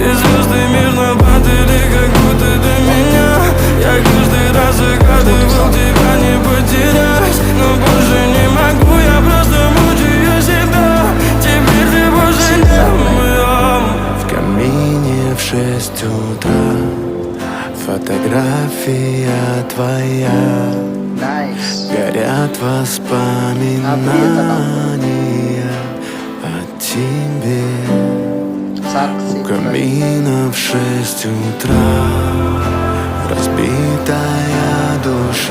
И звезды мирно падали, как будто до меня. Я каждый раз загадывал тебя не потерять, но больше не могу, я просто мучаю себя. Теперь ты больше не моя. В камине в 6 утра фотография твоя. Горят воспоминания о тебе. У камина в 6 утра разбитая душа.